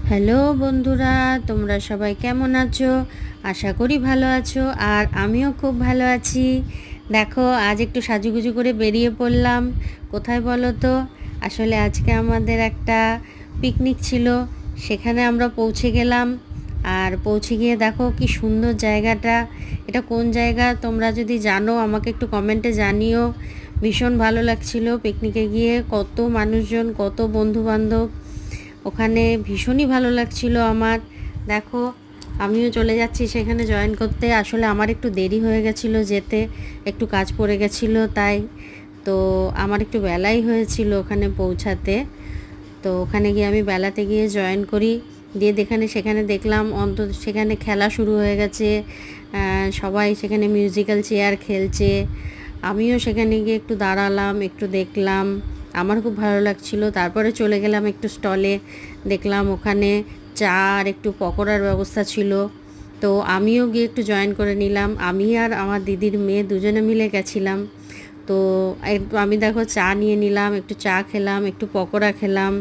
Hello বন্ধুরা, তোমরা সবাই কেমন আছো? আশা করি ভালো আছো। আর আমিও খুব ভালো আছি। দেখো, আজ একটু সাজুগুজু করে বেরিয়ে পড়লাম। কোথায় বলো তো? আসলে আজকে আমাদের একটা পিকনিক ছিল, সেখানে আমরা পৌঁছে গেলাম। আর পৌঁছে গিয়ে দেখো কি সুন্দর জায়গাটা। এটা কোন জায়গা তোমরা যদি জানো আমাকে একটু কমেন্টে জানিও। ভীষণ ভালো লাগছিল পিকনিকে গিয়ে, কত মানুষজন, কত বন্ধুবান্ধব। ওখানে ভীষণই ভালো লাগছিল আমার। দেখো, আমিও চলে যাচ্ছি সেখানে জয়েন করতে। আসলে আমার একটু দেরি হয়ে গেছিলো যেতে, একটু কাজ পড়ে গেছিলো তাই। তো আমার একটু বেলাই হয়েছিল ওখানে পৌঁছাতে। তো ওখানে গিয়ে আমি বেলাতে গিয়ে জয়েন করি। দিয়ে সেখানে দেখলাম অন্তত সেখানে খেলা শুরু হয়ে গেছে। সবাই সেখানে মিউজিক্যাল চেয়ার খেলছে। আমিও সেখানে গিয়ে একটু দাঁড়ালাম, একটু দেখলাম। আমার খুব ভালো লাগছিল। তারপরে চলে গেলাম একটু স্টলে। দেখলাম ওখানে চা আর একটু পকোড়ার ব্যবস্থা ছিল। তো আমিও গিয়ে একটু জয়েন করে নিলাম। আমি আর আমার দিদির মেয়ে দুজনে মিলে গেছিলাম। তো আমি দেখো চা নিয়ে নিলাম, একটু চা খেলাম, একটু পকোড়া খেলাম।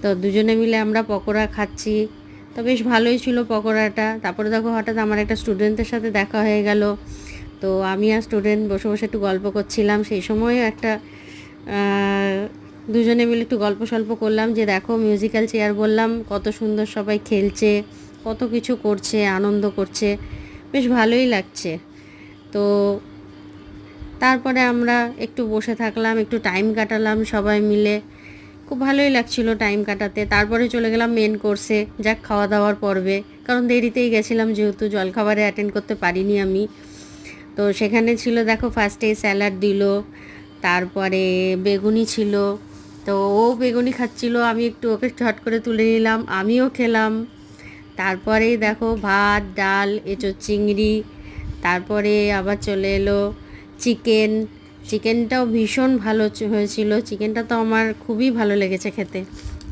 তো দুজনে মিলে আমরা পকোড়া খাচ্ছি। তো বেশ ভালোই ছিল পকোড়াটা। তারপরে দেখো হঠাৎ আমার একটা স্টুডেন্টের সাথে দেখা হয়ে গেল। তো আমি আর স্টুডেন্ট বসে বসে একটু গল্প করছিলাম। সেই সময়ও একটা দুজনে মিলে একটু গল্প সল্প করলাম যে দেখো মিউজিক্যাল চেয়ার, বললাম কত সুন্দর, সবাই খেলছে, কত কিছু করছে, আনন্দ করছে, বেশ ভালোই লাগছে। তো তারপরে আমরা একটু বসে থাকলাম, একটু টাইম কাটালাম সবাই মিলে। খুব ভালোই লাগছিল টাইম কাটাতে। তারপরে চলে গেলাম মেন কোর্সে, যাক খাওয়া দাওয়ার পর্বে, কারণ দেরিতেই গেছিলাম যেহেতু জলখাবারে অ্যাটেন্ড করতে পারিনি আমি। তো সেখানে ছিল দেখো ফার্স্টে স্যালাড দিল, তারপরে বেগুনি ছিল। তো ও বেগুনি খাচ্ছিল, আমি একটু ওকে ছট করে তুলে নিলাম, আমিও খেলাম। তারপরেই দেখো ভাত, ডাল, এঁচোড় চিংড়ি, তারপরে আবার চলে এলো চিকেন। চিকেনটাও ভীষণ ভালো হয়েছিল। চিকেনটা তো আমার খুবই ভালো লেগেছে খেতে।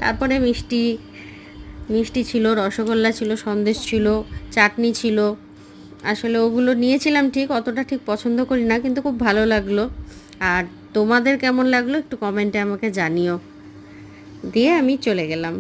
তারপরে মিষ্টি মিষ্টি ছিল, রসগোল্লা ছিল, সন্দেশ ছিল, চাটনি ছিল। আসলে ওগুলো নিয়েছিলাম, ঠিক অতটা ঠিক পছন্দ করি না, কিন্তু খুব ভালো লাগলো। আর তোমাদের কেমন লাগলো একটু কমেন্টে আমাকে জানিও। দিয়ে আমি চলে গেলাম।